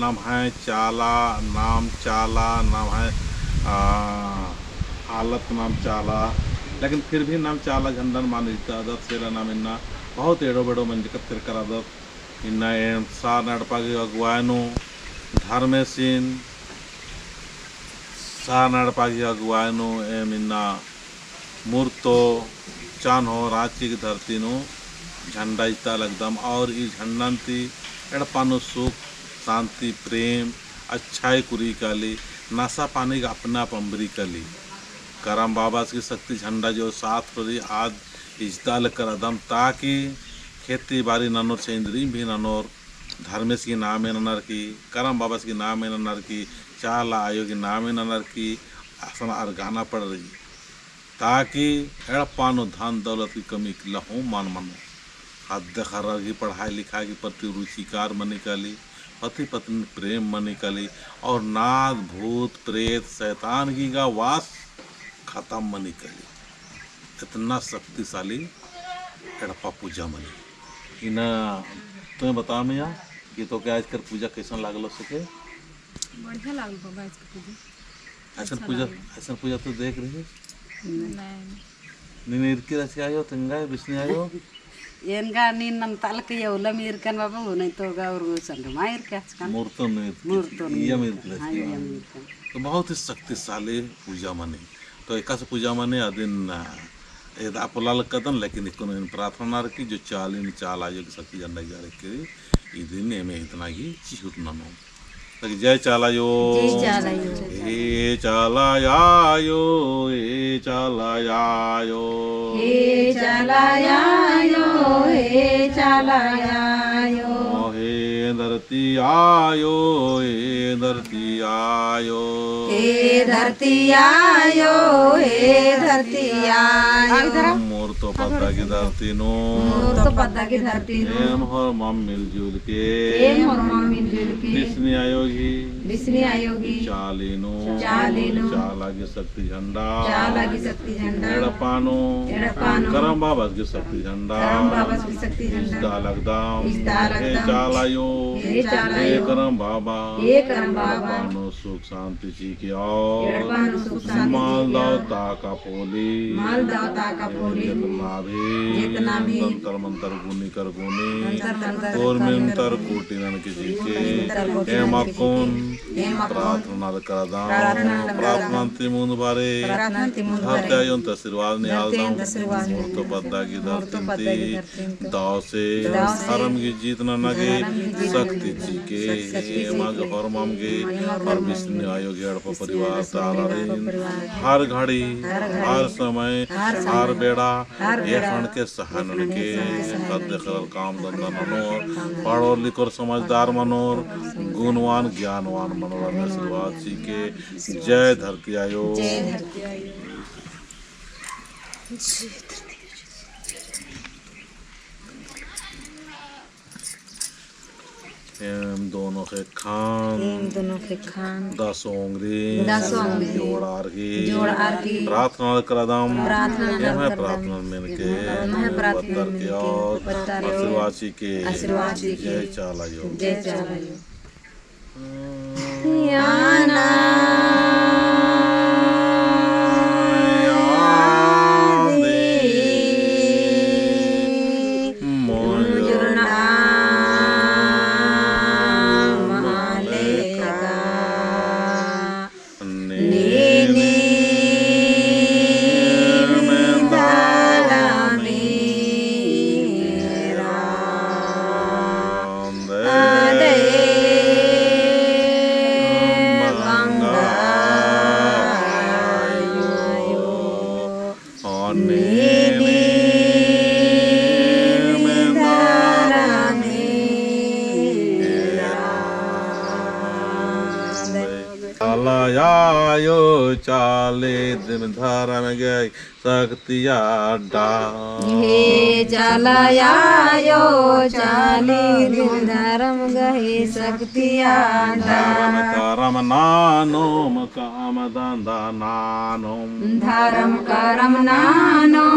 नाम है चाला, नाम चाला, नाम है आ, हालत नाम चाला, लेकिन फिर भी नाम चाला झंडन मानिता आदत सेला नाम इन्ना बहुत एड़ो बेड़ो मंजकत कर आदत इन्ना एम सा नड़पागी अगुवायनु धर्मेसिन सा नड़पागी अगुवायनु एम इन्ना मूर्तो चान हो रांची की धरती नु झंडा इता लगदम और इस झंडांती एड़पानु सुख शांति प्रेम अच्छाई कुरी काली नशा पानी का अपना पंबरी कली करम बाबा की शक्ति झंडा जो साथ रही आज इजदाल कर दम ताकि खेती बाड़ी ननोर सेंद्री भी ननोर धर्मेश की नाम है ननर की करम बाबा की नाम है ननर की चाला आयोग की नाम है ननर की आसन अरगाना पड़ रही ताकि एड़पानो धन दौलत की कमी लहू मान मनो हद खरा की पढ़ाई लिखाई की प्रति रुचिकार मन निकाली पति पत्नी प्रेम मन निकाली और नाद भूत प्रेत शैतान की का वास खत्म मन निकाली इतना शक्तिशाली एड़पा पूजा मनी इन तुम्हें बता मैं कि तो क्या आजकल पूजा कैसा लागल सके बढ़िया लागल बाबा इसके पूजा ऐसा पूजा तो देख रही है नहीं ನೀನು ಇರ್ಕಿರಸಿ ಆಯೋ ತಂಗಾಯ ಬಿಸ್ನಿ ಆಯೋ ಏನ್ಗಾ ನೀನ್ ನಮ್ಮ ತಾಲೂಕ ಎವಲ ಮೀರ್ಕನ್ ಬಾಬಾ ಉನೈತೋಗ ಅವ್ರಿಗೂ ಸಂಗ ಮಾಯಿರ್ಕೆ ಹಚ್ಕನ್ मूर्तन मूर्तन ये मिर्किरसी हाँ ये मೀರ್ಕನ್ तो बहुत ही शक्तिशाली पूजा माने तो एका से पूजा माने अदिन आपलाल कदन लेकिन इको प्रार्थना रखी जो चालीन चाल आयो की शक्ति झंडा जा रखी ई दिन में इतना ही चिहुत ननो जय चालायो हे चालायो हे चालायो हे चलायायो हे चलायायो हे धरती आयो हे धरती आयो हे धरती आयो हे धरती आयो मूर्तो पद्दा की धरती नो तो पद्दा की धरती नो एम हर मम मिलजुल के एम और मम्मी मिलजुल के विष्णु आयोगी विष्णु आयोगी चालीनो चालीनो चाला की शक्ति झंडा चाला की शक्ति झंडा एड़पानो करम बाबा की शक्ति झंडा करम बाबा की शक्ति झंडा इस्दा लगदाम इस्दा लगदाम हे चालायो हे चालायो हे करम बाबा हे करम बाबा एड़पानो सुख शांति जी की और एड़पानो सुख शांति माल दावता का पोली माल दावता का पोली जितना भी तंत्र मंत्र गुनी कर गुनी और मिंतर कोटिनन की जी के एम अकुन प्रार्थना करदाम प्रार्थनांति मुन बारे हत्यायों आशीर्वाद निहालदाम मूर्तो पद्दा की धरती दाव से हरम की जीत न नगे शक्ति जी के मग हर मम के और विष्णु आयोग एड़प परिवार तारा हर घड़ी हर समय हर बेड़ा ये खंड के सहन के सद्य खरल काम धंधा मनोर पढ़ोर लिखोर समझदार मनोर गुणवान ज्ञानवान मनोर आशीर्वाद जी के जय धरती आयो एम दोनों के खान दस ओंगरी जोड़ आरगी प्रार्थना करदाम एम है प्रार्थना में के पत्थर के और आशीर्वाद जी के जय चालायो याना Ade चालयायो चाले दिन धर्म गई शक्तिया डा हे चलयायो चाली दिन धर्म गहे शक्तिया धर्म करम नानोम काम धंधा नानोम धर्म करम नानो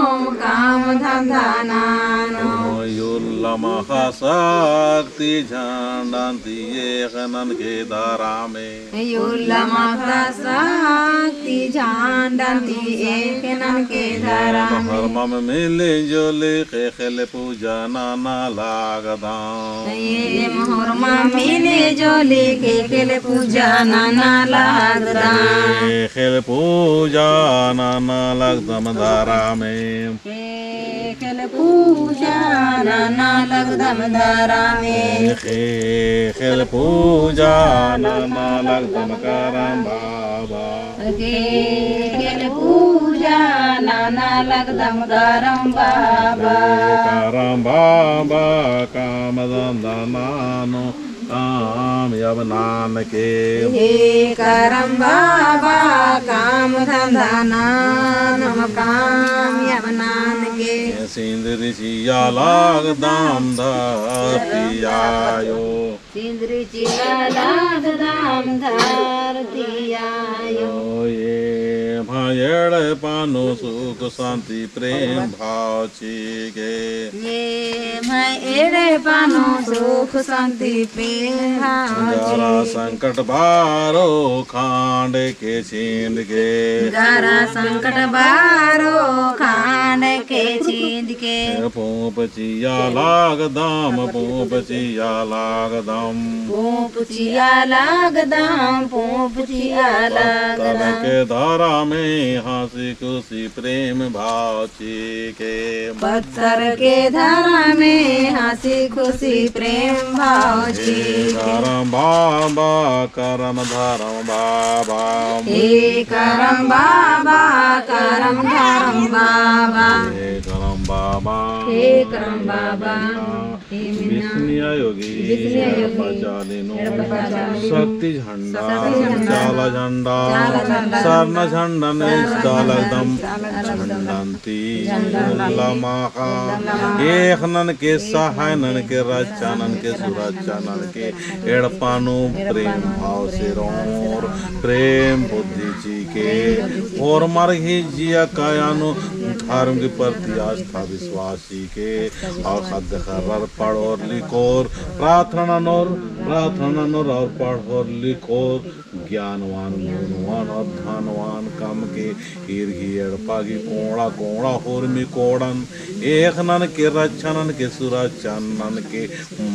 काम धंधा नानो युल्लमः शक्ति झंडांति एकनन के धारा में युल्लमका शक्ति झांडंती एक नन के धरा धर्म मिले जोले के खेल पूजा नाना लागदाम ये मोहरमा मिले जोले के केले पूजा नाना लागदा खेल पूजा नाना लगदम धारा में केले पूजा नाना लगदम धरा में खेल पूजा नाना लगदम करम बाबा केले पूजा नाना लगदम धरम बाबा करम बाबा काम धंधा नानो काम यब नान के हे करम बाबा काम धंधा नानम काम यवनान के सिंदरी चिया लाग दाम पियायो सिंदरी चिला लाग दाम धर दियायो ये भयड़ पानो सुख शांति प्रेम भाव चिगे ये मैं एड़े पानो सुख शांति प्रेम जरा संकट बारो खांड के छींद के जरा संकट बारो खान के छींद के पूप चिया लाग दाम पूप चिया लाग दाम पूप चिया लाग दाम पूप चिया लाग तब दाम के धारा में हंसी खुशी प्रेम भाव के पत्थर के धारा में हंसी खुशी प्रेम भाव जी करम बाबा करम धरम बाबा हे करम बाबा करम धरम बाबा हे करम बाबा हे करम बाबा हे विष्णु योगी बचालिनो शक्ति झंडा चाला झंडा स्वर्ण झंडन चालदम झंडंती लमाका एक नन के सहायनन के रचानन के सुरचानन के एड़पानु प्रेम भाव से रोर प्रेम बुद्धि जी के और मर ही जिया कायानु धर्म के प्रति आस्था विश्वासी के और खाद्य खर्र पढ़ और लिखोर प्रार्थना नोर और पढ़ और लिखोर ज्ञानवान गुणवान और धनवान कम के ईर्घी एड़पागी कोड़ा कोड़ा होरमी कोड़न एक नन के रक्षणन के सुरक्षणन के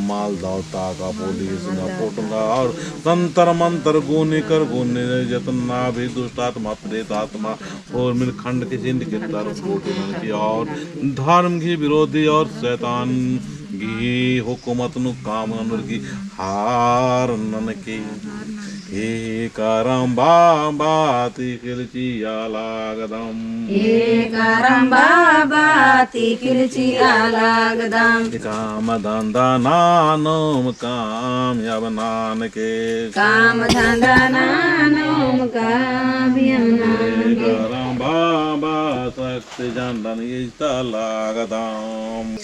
माल दावता का पुलिस न पोटंगा और तंत्र मंत्र गुनी कर गुनी जतना भी दुष्टात्मा प्रेतात्मा और मिलखंड के जिंद के तरफ की और धर्म की विरोधी और शैतान की हुकूमत नु काम की हार नन की हे करम बाबा तिकिल चिया लागदम हे करम बाबा तिकिल चिया लागदम काम धंधा नानोम काम यवनान के काम धंधा नानोम काम यवनान के करम बाबा शक्ति झंडन इष्टा लागदम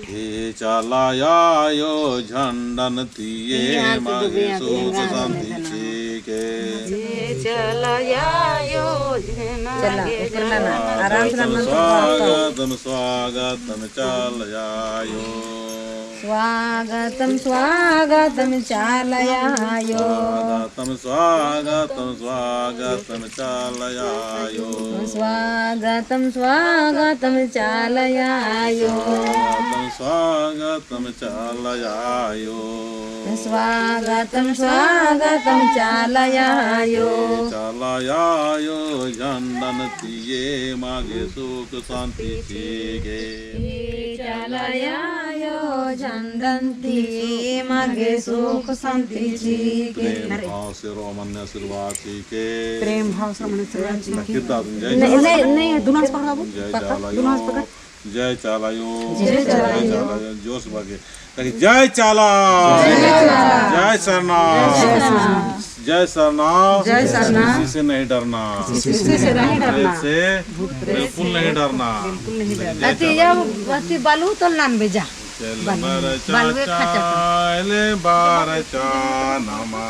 हे चलायो झंडन तिये मागे सूत शांति के चलायो स्वागतम स्वागतम चलायो स्वागतम स्वागतम चालयायो स्वागतम स्वागतम स्वागतम चलायो स्वागतम स्वागतम चालयायो स्वागतम चलायो स्वागतम स्वागतम चालयायो चलायो झंडन तिये मागे सुख शांति सीगे चलायो झंडंती मागे सुख शांति प्रेम भाव से रोमन्य आशीर्वादी के प्रेम भाव से मन से कितना जय नहीं दुनास पकड़ो जय चालायो जय चालायो जोश बागे जय चाला जय शरणा जय सरनाथ। जय सरनाथ। किसी से नहीं डरना, किसी से नहीं डरना, से बिल्कुल नहीं डरना। अति बालू तो नान बेजा चल बार चा नमा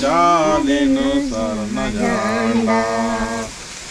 चालिनु सरन जाना।